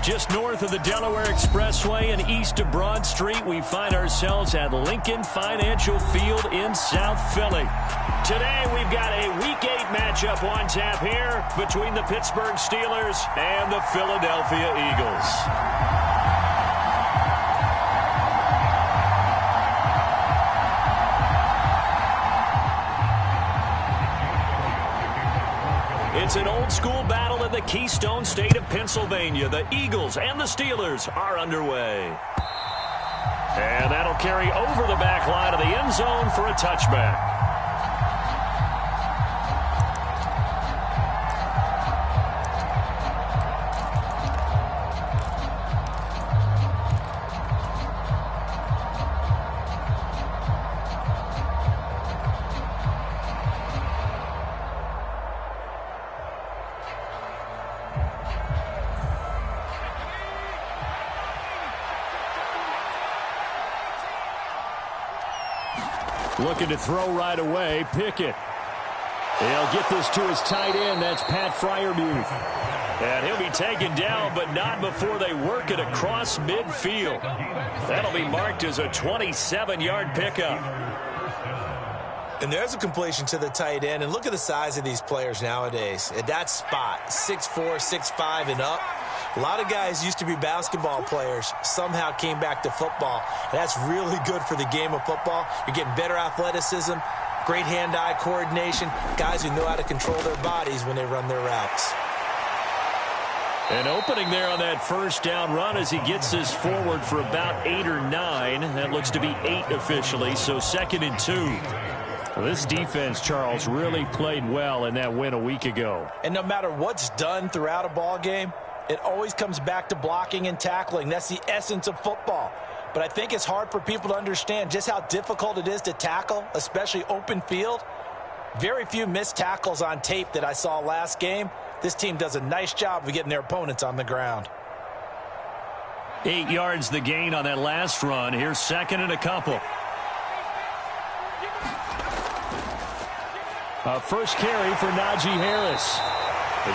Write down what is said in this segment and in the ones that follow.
Just north of the Delaware Expressway and east of Broad Street, we find ourselves at Lincoln Financial Field in South Philly. Today, we've got a Week 8 matchup on tap here between the Pittsburgh Steelers and the Philadelphia Eagles. It's an old-school battle in the Keystone State of Pennsylvania. The Eagles and the Steelers are underway. And that'll carry over the back line of the end zone for a touchback. Looking to throw right away. Pickett. He'll get this to his tight end. That's Pat Freiermuth. And he'll be taken down, but not before they work it across midfield. That'll be marked as a 27-yard pickup. And there's a completion to the tight end. And look at the size of these players nowadays. At that spot, 6'4", 6'5", and up. A lot of guys used to be basketball players, somehow came back to football. And that's really good for the game of football. You're getting better athleticism, great hand-eye coordination, guys who know how to control their bodies when they run their routes. An opening there on that first down run as he gets this forward for about 8 or 9. That looks to be 8 officially, so 2nd and 2. Well, this defense, Charles, really played well in that win a week ago. And no matter what's done throughout a ball game, it always comes back to blocking and tackling. That's the essence of football. But I think it's hard for people to understand just how difficult it is to tackle, especially open field. Very few missed tackles on tape that I saw last game. This team does a nice job of getting their opponents on the ground. 8 yards the gain on that last run. Here's 2nd and a couple. First carry for Najee Harris.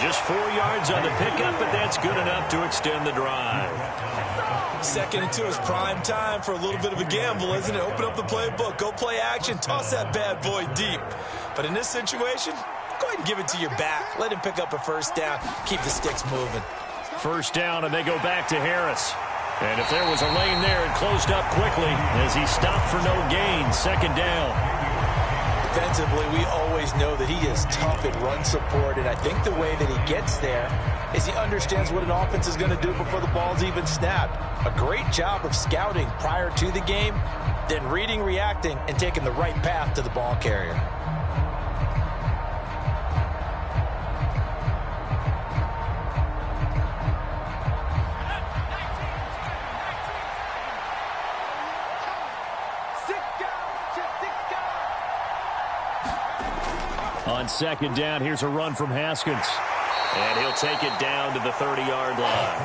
Just 4 yards on the pickup, but that's good enough to extend the drive. 2nd and 2 is prime time for a little bit of a gamble, isn't it? Open up the playbook, go play action, toss that bad boy deep. But in this situation, go ahead and give it to your back. Let him pick up a first down, keep the sticks moving. First down, and they go back to Harris. And if there was a lane there, it closed up quickly as he stopped for no gain. 2nd down. Defensively, we always know that he is tough at run support, and I think the way that he gets there is he understands what an offense is going to do before the ball's even snapped. A great job of scouting prior to the game, then reading, reacting, and taking the right path to the ball carrier. On 2nd down, here's a run from Haskins. And he'll take it down to the 30-yard line.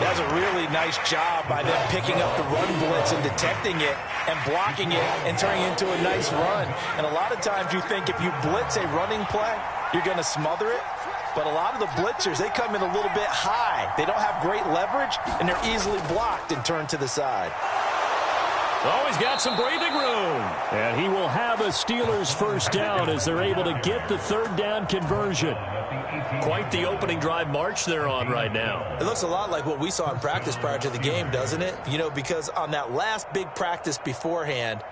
That's a really nice job by them picking up the run blitz and detecting it and blocking it and turning it into a nice run. And a lot of times you think if you blitz a running play, you're going to smother it. But a lot of the blitzers, they come in a little bit high. They don't have great leverage, and they're easily blocked and turned to the side. Oh, he's got some breathing room. And he will have a Steelers first down as they're able to get the 3rd down conversion. Quite the opening drive march they're on right now. It looks a lot like what we saw in practice prior to the game, doesn't it? You know, because on that last big practice beforehand,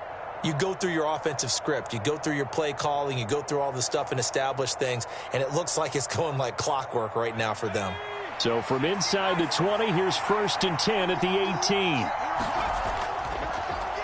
you go through your offensive script. You go through your play calling. You go through all the stuff and establish things. And it looks like it's going like clockwork right now for them. So from inside the 20, here's 1st and 10 at the 18.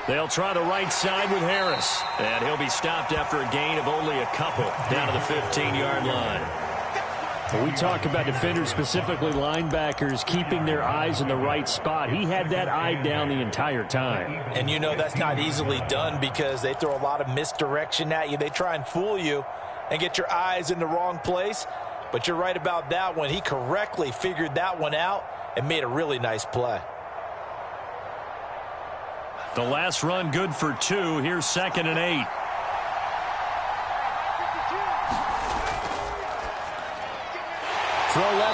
They'll try the right side with Harris. And he'll be stopped after a gain of only a couple down to the 15-yard line. We talk about defenders, specifically linebackers, keeping their eyes in the right spot. He had that eye down the entire time. And you know that's not easily done because they throw a lot of misdirection at you. They try and fool you and get your eyes in the wrong place. But you're right about that one. He correctly figured that one out and made a really nice play. The last run good for 2. Here's 2nd and 8.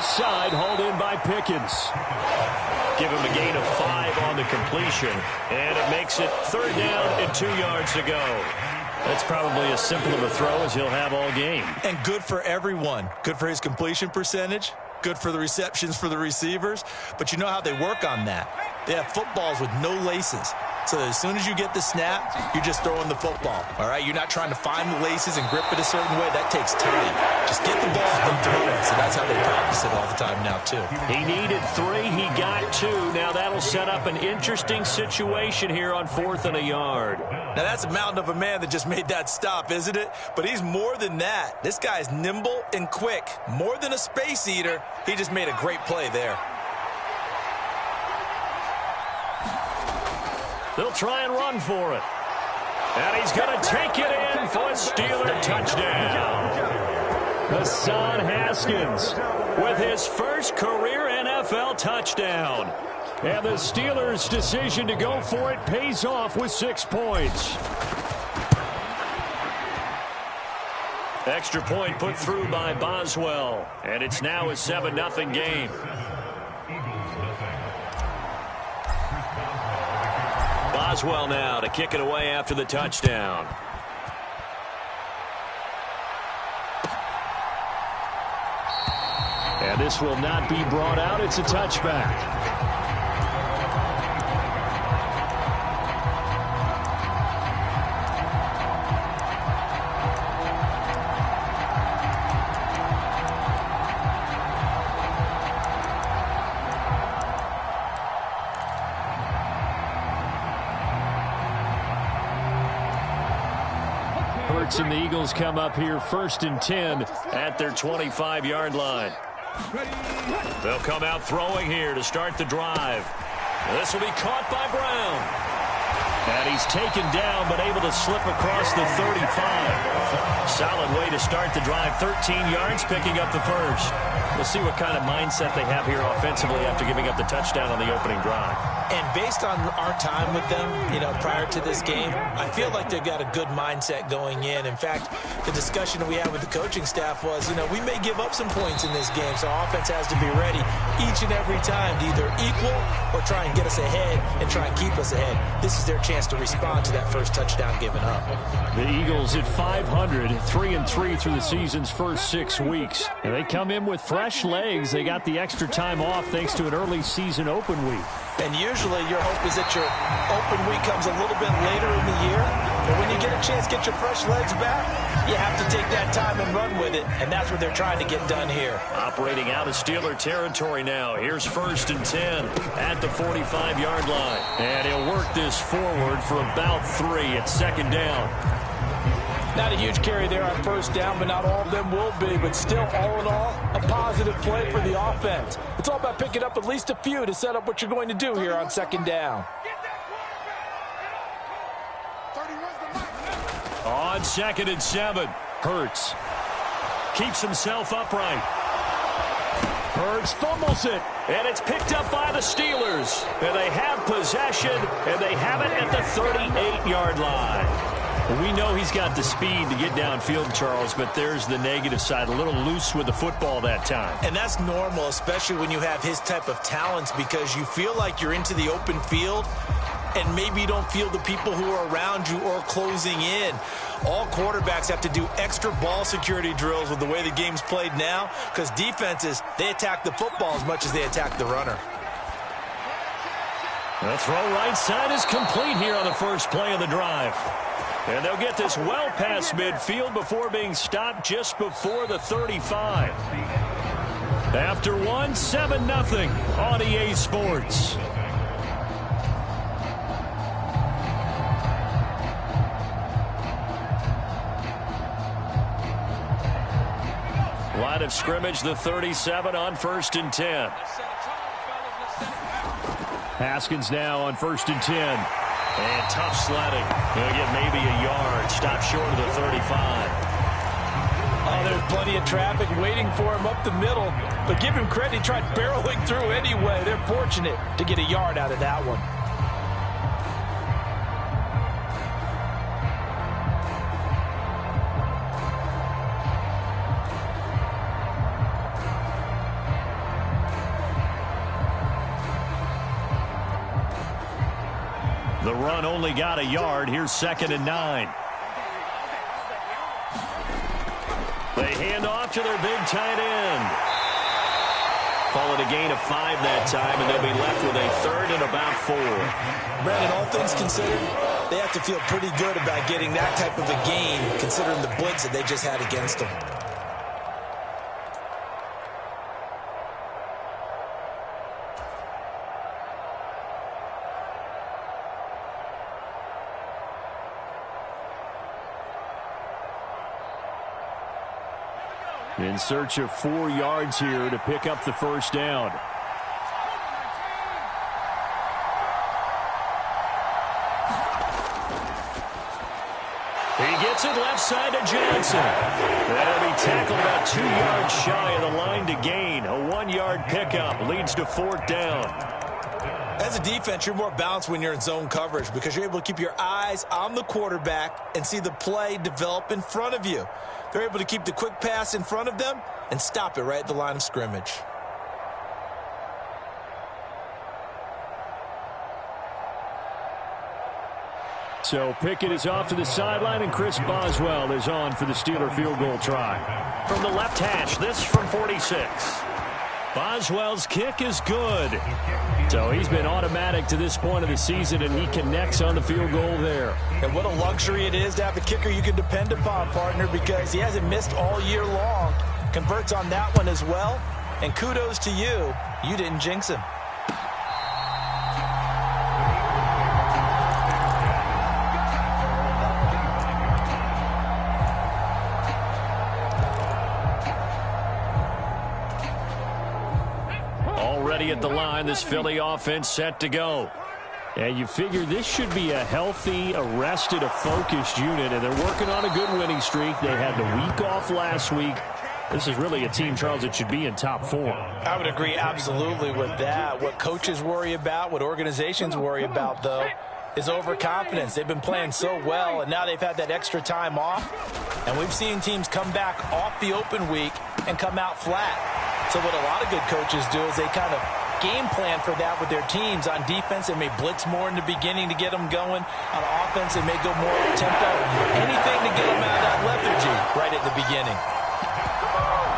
side, hauled in by Pickens. Give him a gain of 5 on the completion, and it makes it 3rd down and 2 yards to go. That's probably as simple of a throw as he'll have all game. And good for everyone. Good for his completion percentage. Good for the receptions for the receivers. But you know how they work on that. They have footballs with no laces. So that as soon as you get the snap, you're just throwing the football. All right? You're not trying to find the laces and grip it a certain way. That takes time. Just get the ball and throw it. So that's how they practice it all the time now, too. He needed 3. He got 2. Now that'll set up an interesting situation here on 4th and a yard. Now that's a mountain of a man that just made that stop, isn't it? But he's more than that. This guy's nimble and quick. More than a space eater. He just made a great play there. They'll try and run for it. And he's going to take it in for a Steeler touchdown. Hassan Haskins with his first career NFL touchdown. And the Steelers' decision to go for it pays off with 6 points. Extra point put through by Boswell. And it's now a 7-0 game. Boswell now to kick it away after the touchdown. And this will not be brought out. It's a touchback. And the Eagles come up here 1st and 10 at their 25-yard line. They'll come out throwing here to start the drive. This will be caught by Brown. And he's taken down but able to slip across the 35. Solid way to start the drive. 13 yards, picking up the first. We'll see what kind of mindset they have here offensively after giving up the touchdown on the opening drive. And based on our time with them, prior to this game, I feel like they've got a good mindset going in. In fact, the discussion that we had with the coaching staff was, we may give up some points in this game, so our offense has to be ready each and every time to either equal or try and get us ahead and try and keep us ahead. This is their chance to respond to that first touchdown given up. The Eagles at 500, 3-3 through the season's first 6 weeks. And they come in with fresh legs. They got the extra time off thanks to an early season open week. And usually your hope is that your open week comes a little bit later in the year. But when you get a chance to get your fresh legs back, you have to take that time and run with it. And that's what they're trying to get done here. Operating out of Steeler territory now. Here's 1st and 10 at the 45-yard line. And he'll work this forward for about 3 at 2nd down. Not a huge carry there on 1st down, but not all of them will be. But still, all in all, a positive play for the offense. It's all about picking up at least a few to set up what you're going to do here on 2nd down. On 2nd and 7, Hurts keeps himself upright. Hurts fumbles it, and it's picked up by the Steelers. And they have possession, and they have it at the 38-yard line. We know he's got the speed to get downfield, Charles, but there's the negative side. A little loose with the football that time. And that's normal, especially when you have his type of talents, because you feel like you're into the open field and maybe you don't feel the people who are around you or closing in. All quarterbacks have to do extra ball security drills with the way the game's played now, because defenses, they attack the football as much as they attack the runner. The throw right side is complete here on the first play of the drive. And they'll get this well past midfield before being stopped just before the 35. After 7-0 on EA Sports. Line of scrimmage, the 37 on 1st and 10. Haskins now on 1st and 10. And tough sledding. He'll get maybe a yard. Stop short of the 35. Oh, there's plenty of traffic waiting for him up the middle. But give him credit, he tried barreling through anyway. They're fortunate to get a yard out of that one. The run only got a yard. Here's 2nd and 9. They hand off to their big tight end. Call it a gain of 5 that time, and they'll be left with a 3rd and about 4. Brandon, all things considered, they have to feel pretty good about getting that type of a gain, considering the blitz that they just had against them. In search of 4 yards here to pick up the first down. He gets it left side to Johnson. That'll be tackled about 2 yards shy of the line to gain. A 1-yard pickup leads to 4th down. As a defense, you're more balanced when you're in zone coverage because you're able to keep your eyes on the quarterback and see the play develop in front of you. They're able to keep the quick pass in front of them and stop it right at the line of scrimmage. So Pickett is off to the sideline, and Chris Boswell is on for the Steeler field goal try. From the left hash, this from 46. Boswell's kick is good. So he's been automatic to this point of the season, and he connects on the field goal there. And what a luxury it is to have a kicker you can depend upon, partner, because he hasn't missed all year long. Converts on that one as well. And kudos to you. You didn't jinx him. At the line, this Philly offense set to go. And you figure this should be a healthy, a focused unit, and they're working on a good winning streak. They had the week off last week. This is really a team, Charles, that should be in top form. I would agree absolutely with that. What coaches worry about, what organizations worry about, though, is overconfidence. They've been playing so well, and now they've had that extra time off. And we've seen teams come back off the open week and come out flat. So what a lot of good coaches do is they kind of game plan for that with their teams. On defense, they may blitz more in the beginning to get them going. On offense, they may go more tempo. Anything to get them out of that lethargy right at the beginning.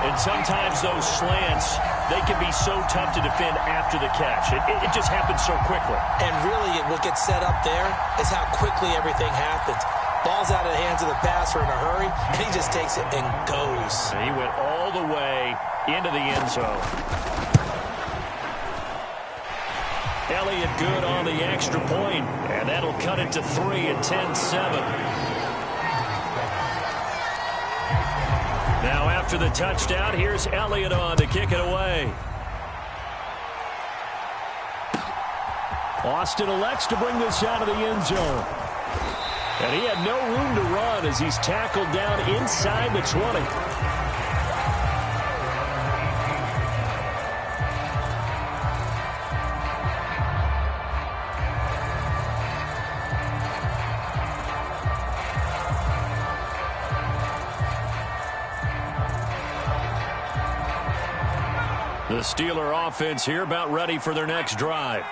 And sometimes those slants, they can be so tough to defend after the catch. It just happens so quickly. And really, what gets set up there is how quickly everything happens. Ball's out of the hands of the passer in a hurry, and he just takes it and goes. He went all the way into the end zone. Elliott good on the extra point, and that'll cut it to 3 at 10-7. Now after the touchdown, here's Elliott on to kick it away. Austin elects to bring this out of the end zone. And he had no room to run as he's tackled down inside the 20. The Steeler offense here about ready for their next drive.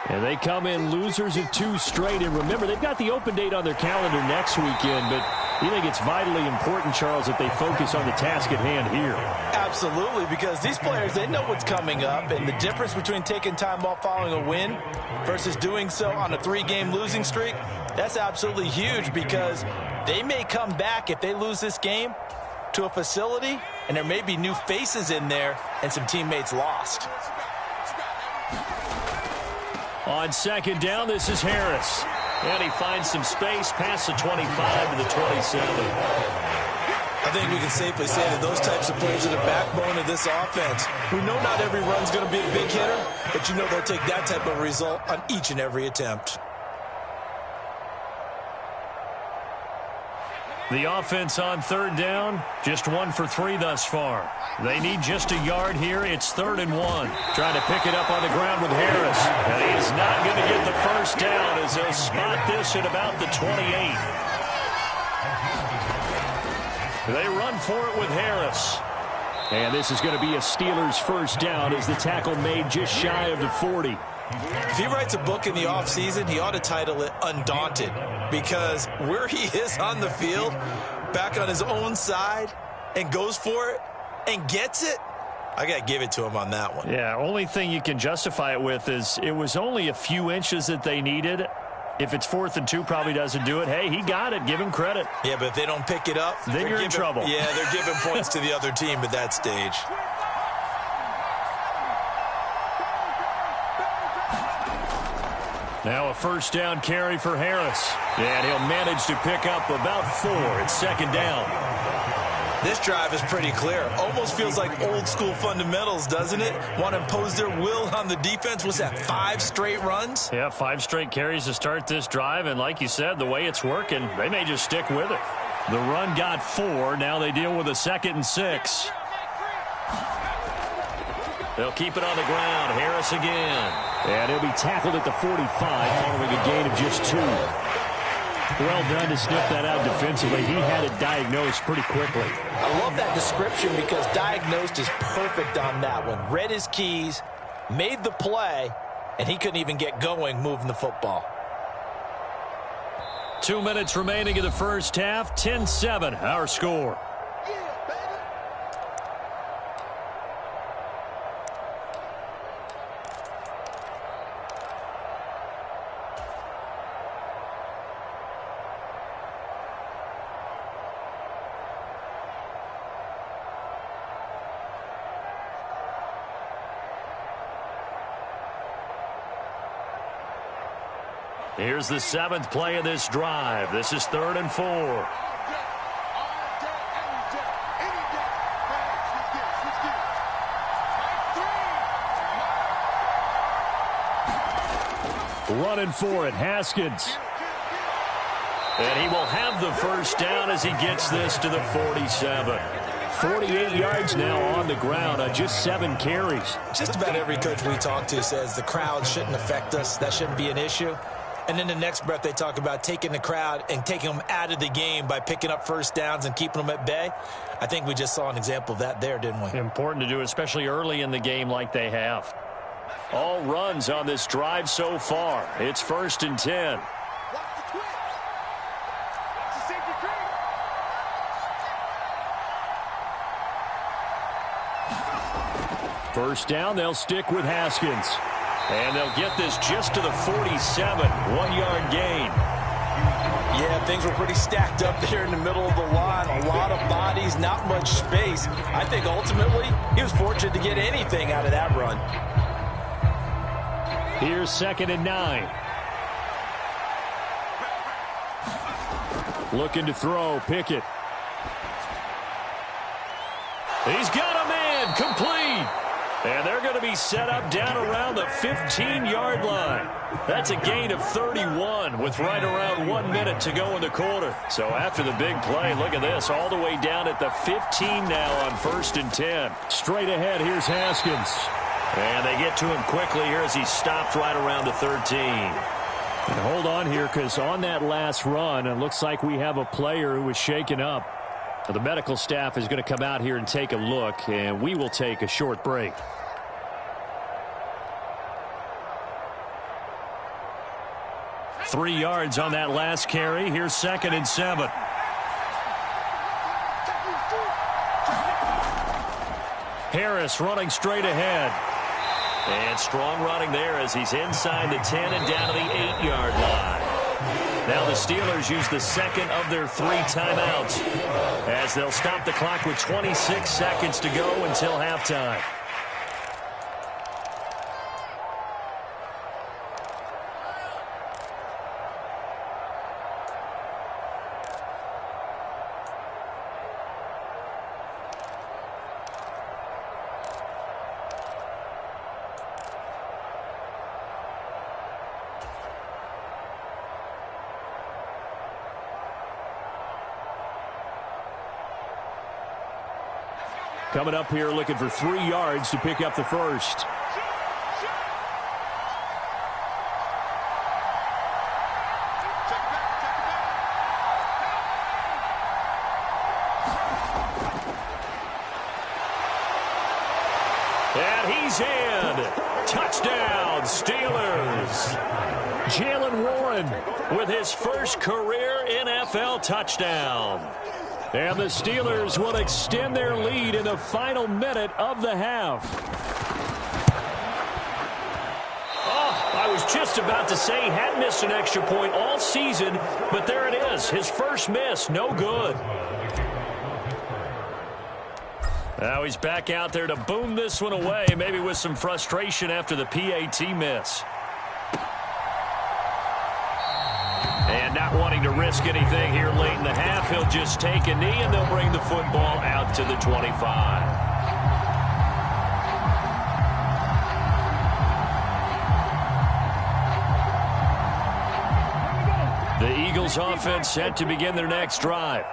And they come in losers of 2 straight. And remember, they've got the open date on their calendar next weekend. But you think it's vitally important, Charles, that they focus on the task at hand here? Absolutely, because these players, they know what's coming up. And the difference between taking time off following a win versus doing so on a 3-game losing streak, that's absolutely huge because they may come back if they lose this game to a facility, and there may be new faces in there and some teammates lost. On second down, this is Harris. And he finds some space past the 25 to the 27. I think we can safely say that those types of players are the backbone of this offense. We know not every run's going to be a big hitter, but you know they'll take that type of result on each and every attempt. The offense on third down, just 1 for 3 thus far. They need just a yard here. It's 3rd and 1. Trying to pick it up on the ground with Harris. And he is not going to get the first down as they'll spot this at about the 28. They run for it with Harris. And this is going to be a Steelers first down as the tackle made just shy of the 40. If he writes a book in the offseason, he ought to title it Undaunted, because where he is on the field, back on his own side, and goes for it and gets it, I got to give it to him on that one. Yeah, only thing you can justify it with is it was only a few inches that they needed. If it's 4th and 2, probably doesn't do it. Hey, he got it. Give him credit. Yeah, but if they don't pick it up, then you're in trouble. Yeah, they're giving points to the other team at that stage. Now a first down carry for Harris. And he'll manage to pick up about 4. It's 2nd down. This drive is pretty clear. Almost feels like old school fundamentals, doesn't it? Want to impose their will on the defense. Was that 5 straight runs? Yeah, 5 straight carries to start this drive. And like you said, the way it's working, they may just stick with it. The run got 4. Now they deal with a 2nd and 6. They'll keep it on the ground. Harris again. And he'll be tackled at the 45 following a gain of just 2. Well done to sniff that out defensively. He had it diagnosed pretty quickly. I love that description because diagnosed is perfect on that one. Read his keys, made the play, and he couldn't even get going moving the football. 2 minutes remaining in the first half. 10-7 our score. Here's the 7th play of this drive. This is 3rd and 4. Running for it, Haskins. And he will have the first down as he gets this to the 47. 48 yards now on the ground on just 7 carries. Just about every coach we talk to says the crowd shouldn't affect us. That shouldn't be an issue. And in the next breath, they talk about taking the crowd and taking them out of the game by picking up first downs and keeping them at bay. I think we just saw an example of that there, didn't we? Important to do, especially early in the game like they have. All runs on this drive so far. It's 1st and 10. First down, they'll stick with Haskins. And they'll get this just to the 47, 1-yard gain. Yeah, things were pretty stacked up there in the middle of the line. A lot of bodies, not much space. I think ultimately he was fortunate to get anything out of that run. Here's 2nd and 9. Looking to throw, Pickett. He's got a man, complete. And they're going to be set up down around the 15-yard line. That's a gain of 31 with right around 1 minute to go in the quarter. So after the big play, look at this, all the way down at the 15 now on 1st and 10. Straight ahead, here's Haskins. And they get to him quickly here as he stopped right around the 13. And hold on here, because on that last run, it looks like we have a player who was shaken up. The medical staff is going to come out here and take a look, and we will take a short break. Three yards on that last carry. Here's 2nd and 7. Harris running straight ahead. And strong running there as he's inside the 10 and down to the 8-yard line. Now the Steelers use the 2nd of their 3 timeouts as they'll stop the clock with 26 seconds to go until halftime. Coming up here looking for 3 yards to pick up the first. And he's in. Touchdown, Steelers. Jalen Warren with his first career NFL touchdown. And the Steelers will extend their lead in the final minute of the half. Oh, I was just about to say he hadn't missed an extra point all season, but there it is. His first miss, no good. Now he's back out there to boom this one away, maybe with some frustration after the PAT miss. And not wanting to risk anything here late in the half, he'll just take a knee and they'll bring the football out to the 25. The Eagles offense set to begin their next drive.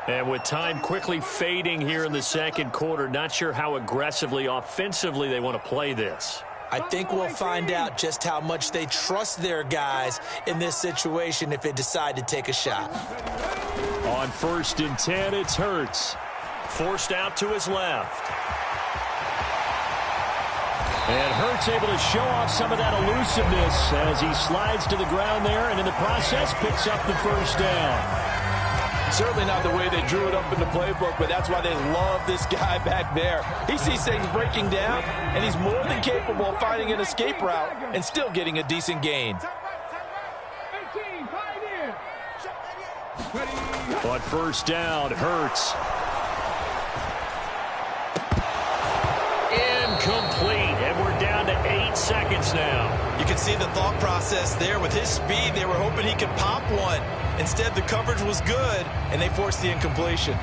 And with time quickly fading here in the second quarter, not sure how aggressively, offensively they want to play this. I think we'll find out just how much they trust their guys in this situation if they decide to take a shot. On 1st and 10, it's Hurts. Forced out to his left. And Hurts able to show off some of that elusiveness as he slides to the ground there and in the process picks up the first down. Certainly not the way they drew it up in the playbook, but that's why they love this guy back there. He sees things breaking down, and he's more than capable of finding an escape route and still getting a decent gain. On 1st down, Hurts. Incomplete, and we're down to 8 seconds now. You can see the thought process there. With his speed, they were hoping he could pop one. Instead, the coverage was good, and they forced the incompletion.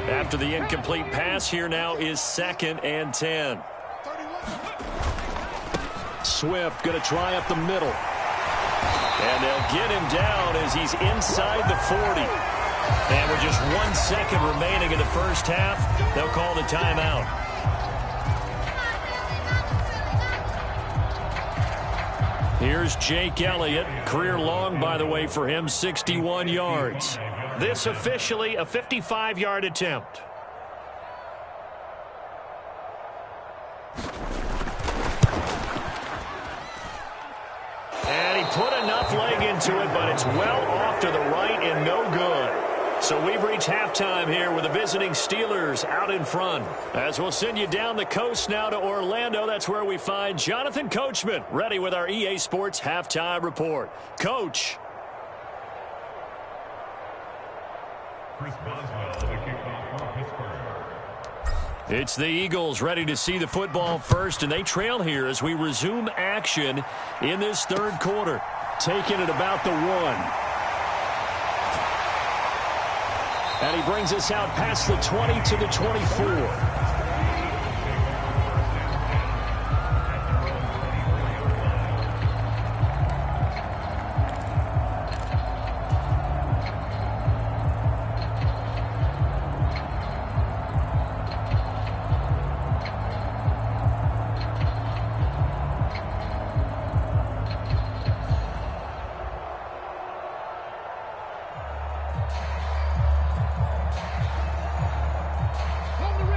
After the incomplete pass, here now is 2nd and 10. Swift going to try up the middle. And they'll get him down as he's inside the 40. And with just 1 second remaining in the first half, they'll call the timeout. Here's Jake Elliott. Career long, by the way, for him, 61 yards. This officially a 55-yard attempt. And he put enough leg into it, but it's well off to the right and no good. So we've reached halftime here with the visiting Steelers out in front. As we'll send you down the coast now to Orlando. That's where we find Jonathan Coachman ready with our EA Sports Halftime Report. Coach. It's the Eagles ready to see the football first, and they trail here as we resume action in this third quarter. Taking it about the 1. And he brings us out past the 20 to the 24.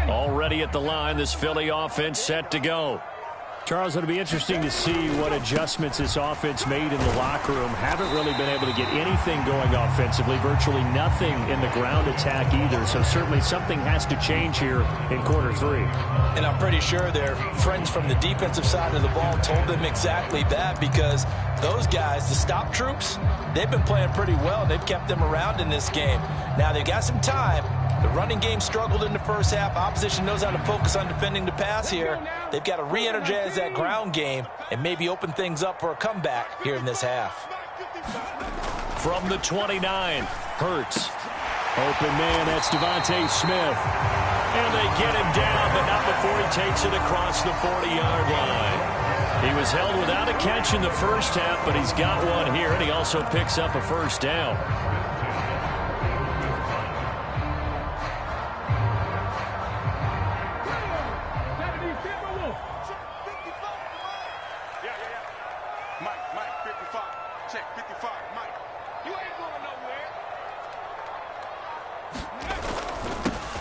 Already at the line, this Philly offense set to go. Charles, it'll be interesting to see what adjustments this offense made in the locker room. Haven't really been able to get anything going offensively, virtually nothing in the ground attack either. So certainly something has to change here in quarter 3. And I'm pretty sure their friends from the defensive side of the ball told them exactly that, because those guys, the stop troops, they've been playing pretty well. They've kept them around in this game. Now they've got some time. The running game struggled in the first half. Opposition knows how to focus on defending the pass here. They've got to re-energize that ground game and maybe open things up for a comeback here in this half. From the 29, Hurts. Open man, that's Devontae Smith. And they get him down, but not before he takes it across the 40-yard line. He was held without a catch in the first half, but he's got one here, and he also picks up a first down.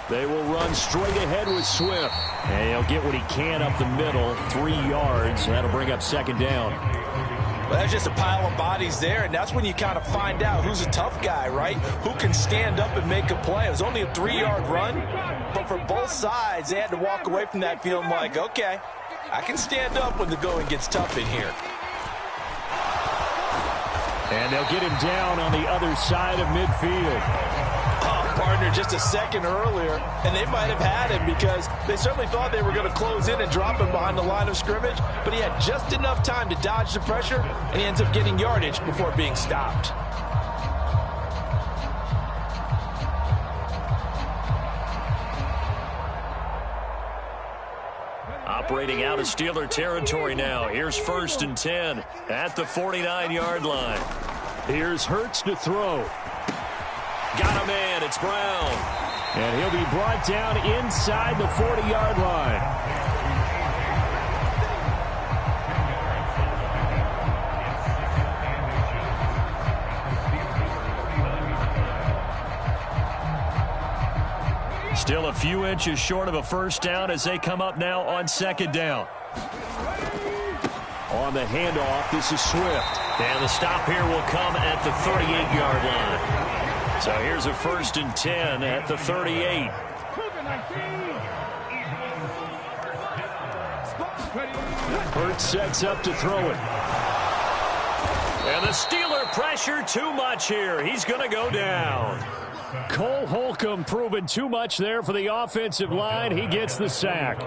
They will run straight ahead with Swift. And he'll get what he can up the middle, 3 yards. That'll bring up second down. Well, that's just a pile of bodies there, and that's when you kind of find out who's a tough guy, right? Who can stand up and make a play. It was only a 3-yard run, but for both sides, they had to walk away from that feeling like, okay, I can stand up when the going gets tough in here. And they'll get him down on the other side of midfield. Partner just a second earlier, and they might have had him because they certainly thought they were going to close in and drop him behind the line of scrimmage, but he had just enough time to dodge the pressure, and he ends up getting yardage before being stopped. Operating out of Steeler territory now. Here's 1st and 10 at the 49-yard line. Here's Hurts to throw. Got a man. It's Brown. And he'll be brought down inside the 40-yard line. Still a few inches short of a first down as they come up now on 2nd down. On the handoff, this is Swift. And the stop here will come at the 38-yard line. So here's a 1st and 10 at the 38. Hurts sets up to throw it. And the Steeler pressure too much here. He's going to go down. Cole Holcomb proving too much there for the offensive line. He gets the sack.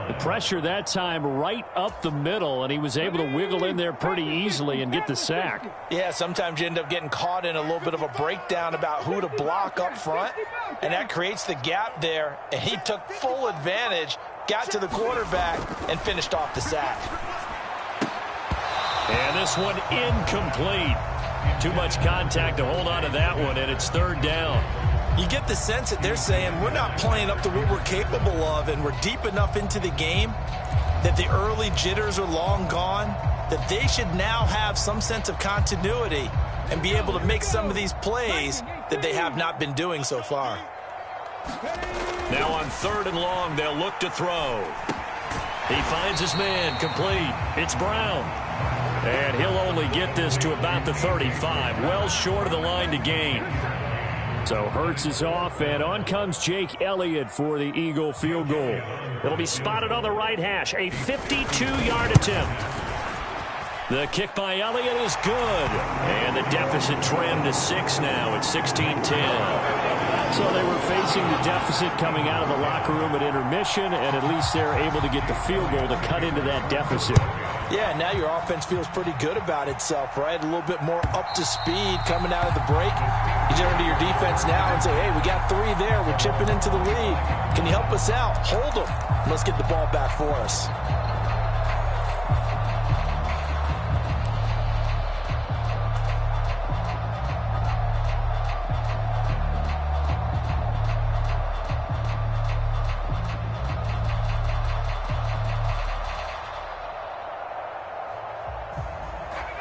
The pressure that time right up the middle, and he was able to wiggle in there pretty easily and get the sack. Yeah, sometimes you end up getting caught in a little bit of a breakdown about who to block up front, and that creates the gap there, and he took full advantage, got to the quarterback, and finished off the sack. And this one incomplete. Too much contact to hold on to that one, and it's 3rd down. You get the sense that they're saying we're not playing up to what we're capable of, and we're deep enough into the game that the early jitters are long gone, that they should now have some sense of continuity and be able to make some of these plays that they have not been doing so far. Now on 3rd and long, they'll look to throw. He finds his man, complete. It's Brown. And he'll only get this to about the 35, well short of the line to gain. So Hurts is off, and on comes Jake Elliott for the Eagle field goal. It'll be spotted on the right hash, a 52-yard attempt. The kick by Elliott is good, and the deficit trimmed to 6 now at 16-10. So they were facing the deficit coming out of the locker room at intermission, and at least they're able to get the field goal to cut into that deficit. Yeah, now your offense feels pretty good about itself, right? A little bit more up to speed coming out of the break. You turn to your defense now and say, hey, we got 3 there. We're chipping into the lead. Can you help us out? Hold them. Let's get the ball back for us.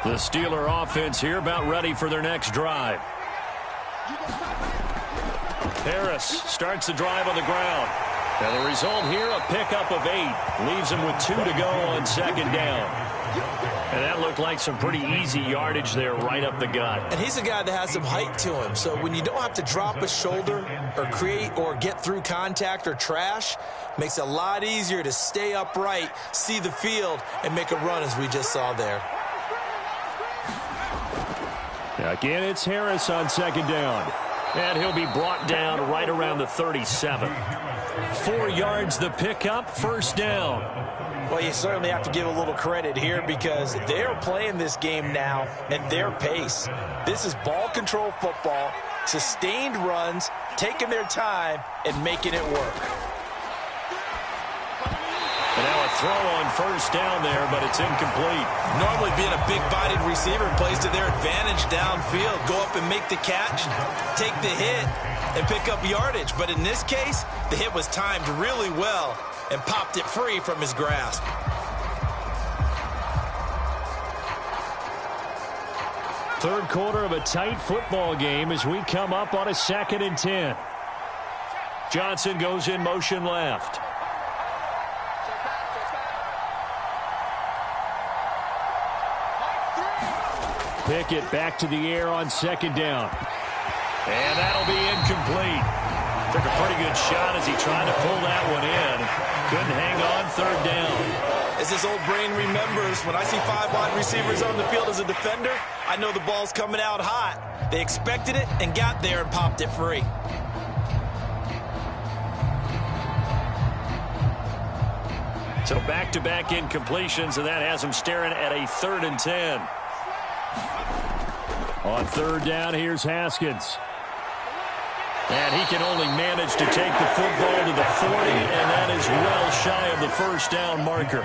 The Steeler offense here about ready for their next drive. Harris starts the drive on the ground. And the result here, a pickup of 8. Leaves him with 2 to go on 2nd down. And that looked like some pretty easy yardage there right up the gut. And he's a guy that has some height to him. So when you don't have to drop a shoulder or create or get through contact or trash, makes it a lot easier to stay upright, see the field, and make a run as we just saw there. Again, it's Harris on 2nd down. And he'll be brought down right around the 37. 4 yards the pickup, 1st down. Well, you certainly have to give a little credit here because they're playing this game now at their pace. This is ball control football, sustained runs, taking their time, and making it work. And now a throw on 1st down there, but it's incomplete. Normally being a big-bodied receiver plays to their advantage downfield. Go up and make the catch, take the hit, and pick up yardage. But in this case, the hit was timed really well and popped it free from his grasp. Third quarter of a tight football game as we come up on a 2nd and 10. Johnson goes in motion left. Pickett back to the air on second down. And that'll be incomplete. Took a pretty good shot as he tried to pull that one in. Couldn't hang on third down. As his old brain remembers, when I see 5 wide receivers on the field as a defender, I know the ball's coming out hot. They expected it and got there and popped it free. So back-to-back incompletions, and that has him staring at a 3rd and 10. On third down, here's Haskins. And he can only manage to take the football to the 40, and that is well shy of the first down marker.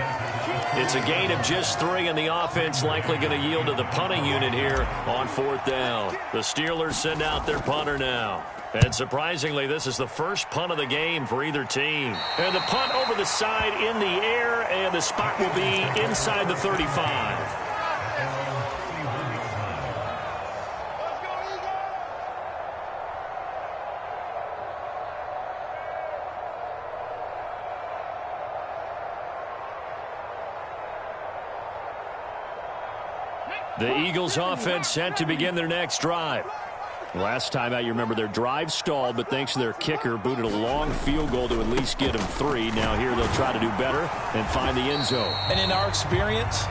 It's a gain of just 3, and the offense likely going to yield to the punting unit here on 4th down. The Steelers send out their punter now. And surprisingly, this is the first punt of the game for either team. And the punt over the side in the air, and the spot will be inside the 35. The Eagles offense set to begin their next drive. Last time out, you remember their drive stalled, but thanks to their kicker, booted a long field goal to at least get them 3. Now here they'll try to do better and find the end zone. And in our experience,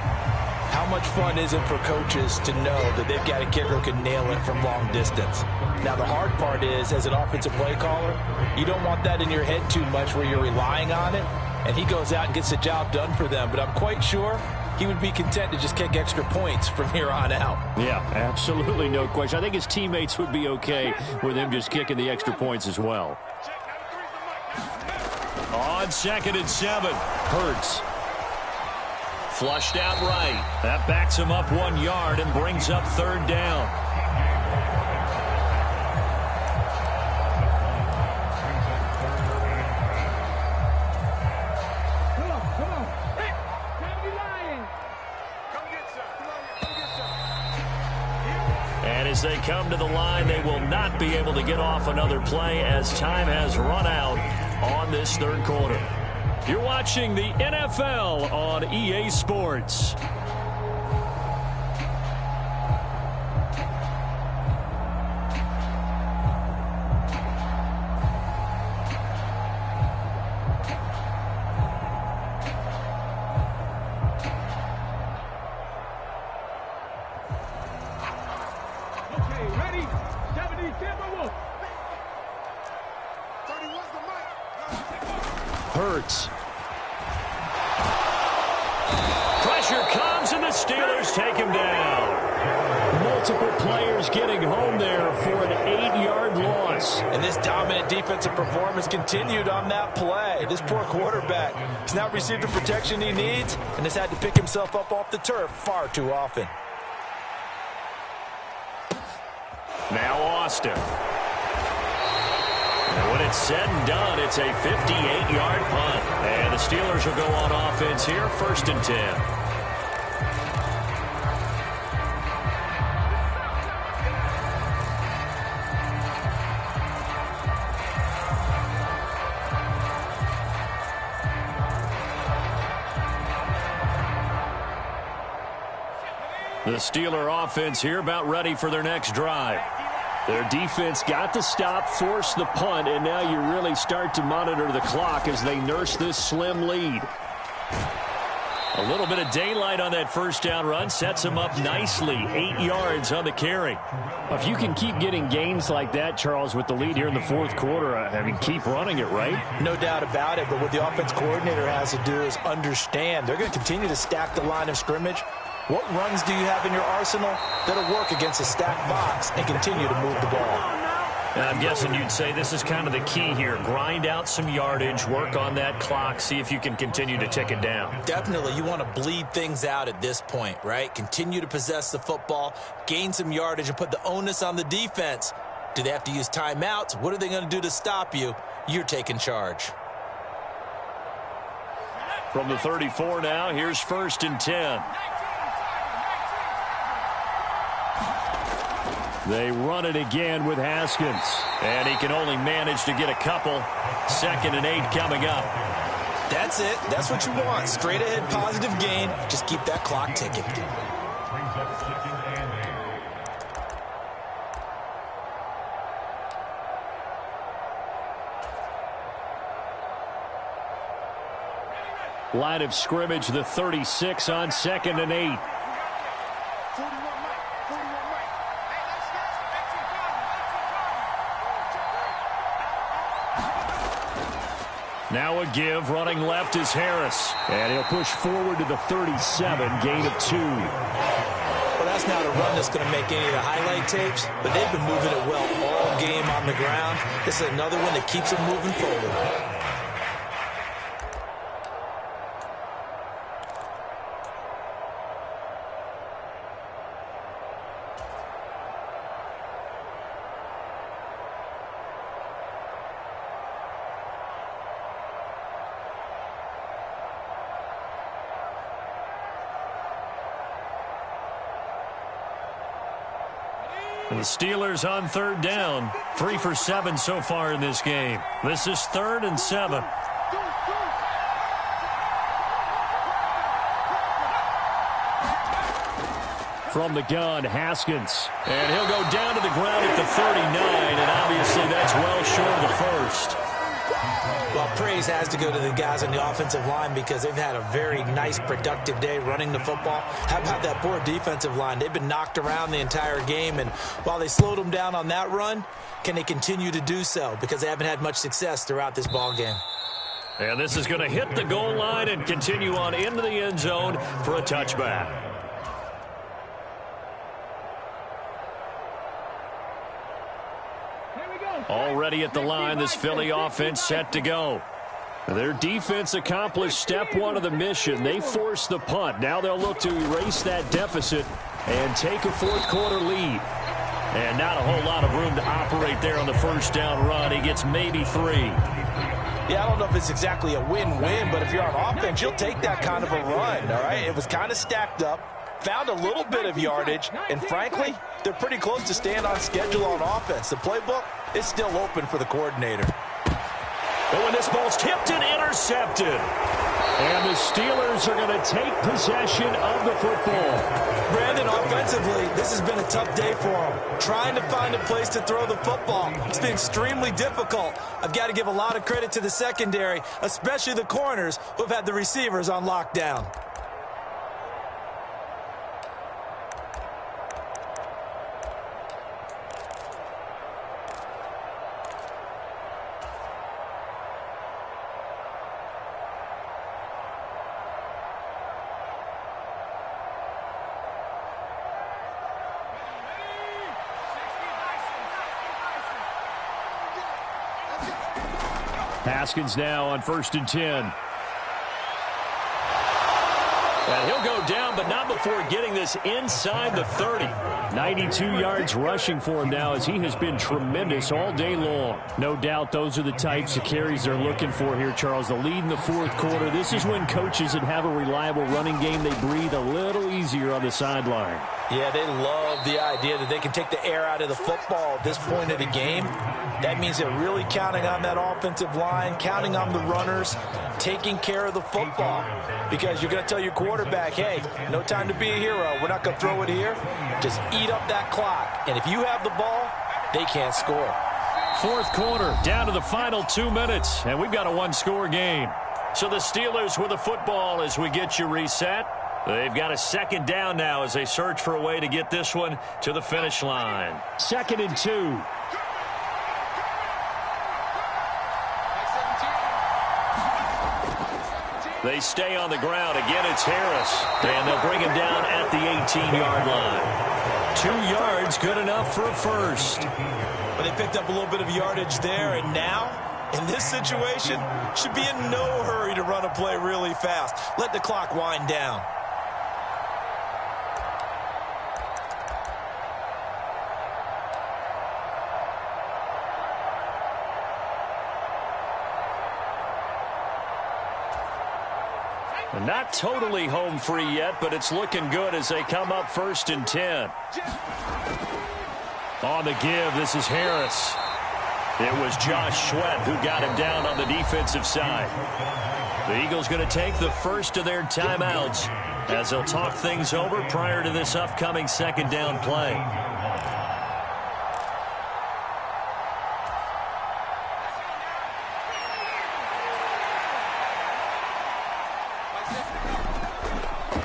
how much fun is it for coaches to know that they've got a kicker who can nail it from long distance? Now the hard part is, as an offensive play caller, you don't want that in your head too much where you're relying on it, and he goes out and gets the job done for them. But I'm quite sure he would be content to just kick extra points from here on out. Yeah, absolutely no question. I think his teammates would be okay with him just kicking the extra points as well. On 2nd and 7, Hurts. Flushed out right. That backs him up 1 yard and brings up 3rd down. As they come to the line, they will not be able to get off another play as time has run out on this 3rd quarter. You're watching the NFL on EA Sports. Hurts. Pressure comes, and the Steelers take him down. Multiple players getting home there for an 8-yard loss. And this dominant defensive performance continued on that play. This poor quarterback has not received the protection he needs and has had to pick himself up off the turf far too often. Now Austin. And when it's said and done, it's a 58-yard punt. And the Steelers will go on offense here, 1st and 10. The Steeler offense here about ready for their next drive. Their defense got the stop, forced the punt, and now you really start to monitor the clock as they nurse this slim lead. A little bit of daylight on that 1st down run sets them up nicely. 8 yards on the carry. If you can keep getting gains like that, Charles, with the lead here in the 4th quarter, I mean, keep running it, right? No doubt about it, but what the offense coordinator has to do is understand they're going to continue to stack the line of scrimmage. What runs do you have in your arsenal that'll work against a stacked box and continue to move the ball? And I'm guessing you'd say this is kind of the key here. Grind out some yardage, work on that clock, see if you can continue to tick it down. Definitely. You want to bleed things out at this point, right? Continue to possess the football, gain some yardage, and put the onus on the defense. Do they have to use timeouts? What are they going to do to stop you? You're taking charge. From the 34 now, here's 1st and 10. They run it again with Haskins. And he can only manage to get a couple. 2nd and 8 coming up. That's it. That's what you want. Straight ahead positive gain. Just keep that clock ticking. Line of scrimmage, the 36 on 2nd and 8. Now a give, running left is Harris. And he'll push forward to the 37, gain of 2. Well, that's not a run that's going to make any of the highlight tapes, but they've been moving it well all game on the ground. This is another one that keeps them moving forward. The Steelers on 3rd down. 3 for 7 so far in this game. This is 3rd and 7. From the gun, Haskins. And he'll go down to the ground at the 39, and obviously that's well short of the first. Well, praise has to go to the guys on the offensive line because they've had a very nice, productive day running the football. How about that poor defensive line? They've been knocked around the entire game, and while they slowed them down on that run, can they continue to do so? Because they haven't had much success throughout this ball game. And this is going to hit the goal line and continue on into the end zone for a touchback. Already at the line, this Philly offense set to go. Their defense accomplished step 1 of the mission. They forced the punt. Now they'll look to erase that deficit and take a 4th quarter lead. And not a whole lot of room to operate there on the first down run. He gets maybe 3. Yeah, I don't know if it's exactly a win-win, but if you're on offense, you'll take that kind of a run, all right? It was kind of stacked up, found a little bit of yardage, and frankly, they're pretty close to staying on schedule on offense. The playbook is still open for the coordinator. But when this ball's tipped and intercepted, and the Steelers are going to take possession of the football. Brandon, offensively, this has been a tough day for them. Trying to find a place to throw the football. It's been extremely difficult. I've got to give a lot of credit to the secondary, especially the corners who've had the receivers on lockdown. Haskins now on 1st and 10. And he'll go down, but not before getting this inside the 30. 92 yards rushing for him now as he has been tremendous all day long. No doubt those are the types of carries they're looking for here, Charles. The lead in the 4th quarter. This is when coaches that have a reliable running game, they breathe a little easier on the sideline. Yeah, they love the idea that they can take the air out of the football at this point of the game. That means they're really counting on that offensive line, counting on the runners, taking care of the football. Because you're going to tell your quarterback, hey, no time to be a hero. We're not going to throw it here. Just eat up that clock. And if you have the ball, they can't score. 4th quarter, down to the final 2 minutes, and we've got a 1-score game. So the Steelers with the football as we get you reset. They've got a 2nd down now as they search for a way to get this one to the finish line. 2nd and 2. They stay on the ground. Again, it's Harris. And they'll bring him down at the 18-yard line. 2 yards, good enough for a first. But they picked up a little bit of yardage there, and now, in this situation, should be in no hurry to run a play really fast. Let the clock wind down. Not totally home free yet, but it's looking good as they come up 1st and 10. On the give, this is Harris. It was Josh Sweat who got him down on the defensive side. The Eagles going to take the first of their timeouts as they'll talk things over prior to this upcoming second down play.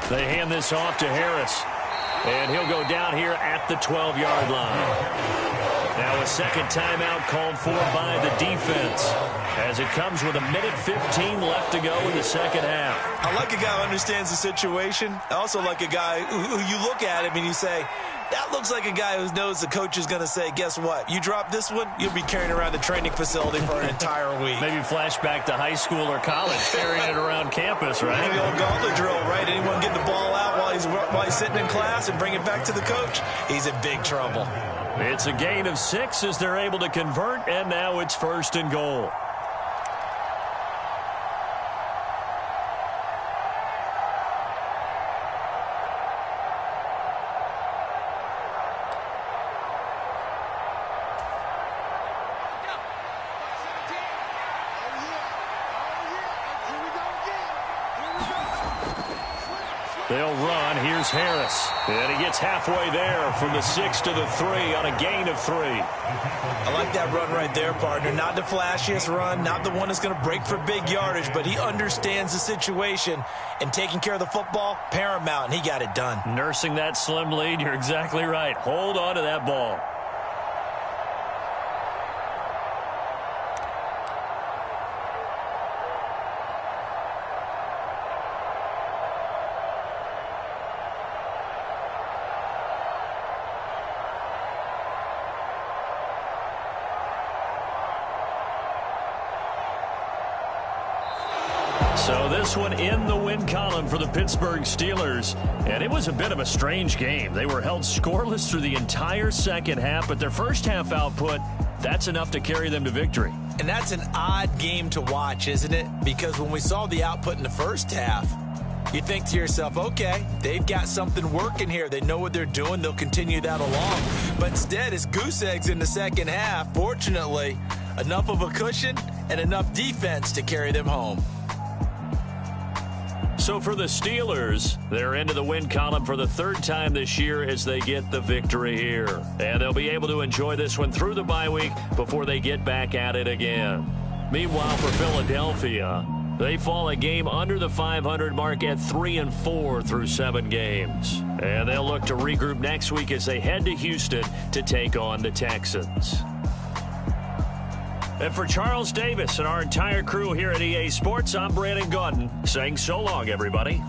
They hand this off to Harris. And he'll go down here at the 12-yard line. Now a second timeout called for by the defense as it comes with 1:15 left to go in the second half. I like a guy who understands the situation. I also like a guy who you look at him and you say, that looks like a guy who knows the coach is going to say, guess what? You drop this one, you'll be carrying around the training facility for an entire week. Maybe flashback to high school or college, carrying it around campus, right? Maybe the old gauntlet drill, right? Anyone get the ball out while he's sitting in class and bring it back to the coach? He's in big trouble. It's a gain of 6 as they're able to convert, and now it's 1st and goal. They'll run. Here's Harris. And he gets halfway there from the 6 to the 3 on a gain of 3. I like that run right there, partner. Not the flashiest run, not the one that's going to break for big yardage, but he understands the situation, and taking care of the football, paramount, and he got it done. Nursing that slim lead, you're exactly right. Hold on to that ball. So this one in the win column for the Pittsburgh Steelers. And it was a bit of a strange game. They were held scoreless through the entire second half, but their first half output, that's enough to carry them to victory. And that's an odd game to watch, isn't it? Because when we saw the output in the first half, you think to yourself, okay, they've got something working here. They know what they're doing. They'll continue that along. But instead, it's goose eggs in the second half. Fortunately, enough of a cushion and enough defense to carry them home. So for the Steelers, they're into the win column for the third time this year as they get the victory here. And they'll be able to enjoy this one through the bye week before they get back at it again. Meanwhile, for Philadelphia, they fall a game under the 500 mark at 3-4 through 7 games. And they'll look to regroup next week as they head to Houston to take on the Texans. And for Charles Davis and our entire crew here at EA Sports, I'm Brandon Gaudin saying so long, everybody.